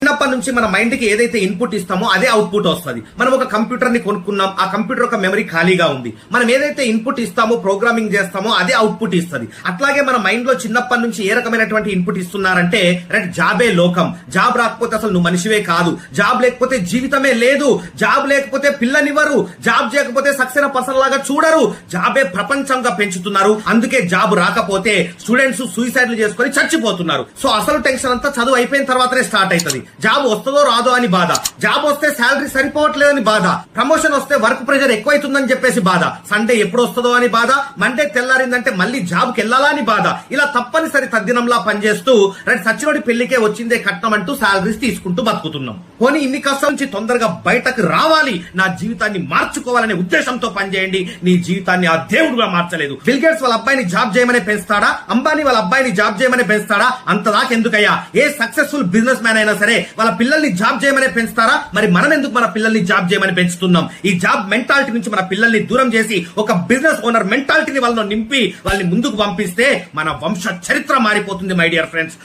చిన్నప్పటి నుంచి మన మైండ్ కి ఏదైతే ఇన్పుట్ ఇస్తామో అదే అవుట్పుట్ వస్తుంది. మనం ఒక కంప్యూటర్ ని కొనుక్కున్నాం, ఆ కంప్యూటర్ ఒక మెమరీ ఖాళీగా ఉంది. మనం ఏదైతే ఇన్పుట్ ఇస్తామో, ప్రోగ్రామింగ్ చేస్తామో అదే అవుట్పుట్ ఇస్తుంది. అట్లాగే మన మైండ్ లో చిన్నప్పటి నుంచి ఏ రకమైనటువంటి ఇన్పుట్ ఇస్తున్నారంటే, జాబే లోకం, జాబ్ రాకపోతే అసలు నువ్వు మనిషివే కాదు, జాబ్ లేకపోతే జీవితమే లేదు, జాబ్ లేకపోతే పిల్లనివ్వరు, జాబ్ చేయకపోతే సక్సెస్ పర్సన్ లాగా చూడరు, జాబే ప్రపంచంగా పెంచుతున్నారు. అందుకే జాబ్ రాకపోతే స్టూడెంట్స్ సూసైడ్లు చేసుకుని చచ్చిపోతున్నారు. సో అసలు టెన్షన్ అంతా చదువు అయిపోయిన తర్వాతనే స్టార్ట్ అవుతుంది. జాబ్ వస్తుందో రాదో అని బాధ, జాబ్ వస్తే శాలరీ సరిపోవట్లేదని బాధ, ప్రమోషన్ వస్తే వర్క్ ప్రెషర్ ఎక్కువైతుందని చెప్పేసి బాధ, సండే ఎప్పుడు వస్తుందో అని బాధ, మండే తెల్లారిందంటే మళ్ళీ జాబ్ కి వెళ్లాలా అని బాధ. ఇలా తప్పనిసరి తద్దినంలా పనిచేస్తూ సచ్చినోడి పెళ్లికే వచ్చిందే కట్నం అంటూ శాలరీస్ తీసుకుంటూ బతుకుతున్నాం. పోనీ ఇన్ని కష్టం నుంచి తొందరగా బయటకు రావాలి, నా జీవితాన్ని మార్చుకోవాలనే ఉద్దేశంతో పనిచేయండి. నీ జీవితాన్ని ఆ దేవుడుగా మార్చలేదు. బిల్ గేట్స్ వాళ్ళ అబ్బాయిని జాబ్ చేయమని పెంచుతాడా? అంబానీ వాళ్ళ అబ్బాయిని జాబ్ చేయమని పెంచుతాడా? అంతదాకా ఎందుకయ్యా? ఏ సక్సెస్ఫుల్ బిజినెస్ మ్యాన్ అయినా సరే వాళ్ళ పిల్లల్ని జాబ్ చేయమని పెంచుతారా? మరి మనం ఎందుకు మన పిల్లల్ని జాబ్ చేయమని పెంచుతున్నాం? ఈ జాబ్ మెంటాలిటీ నుంచి మన పిల్లల్ని దూరం చేసి ఒక బిజినెస్ ఓనర్ మెంటాలిటీని వాళ్ళని నింపి వాళ్ళని ముందుకు పంపిస్తే మన వంశ చరిత్ర మారిపోతుంది. My dear friends.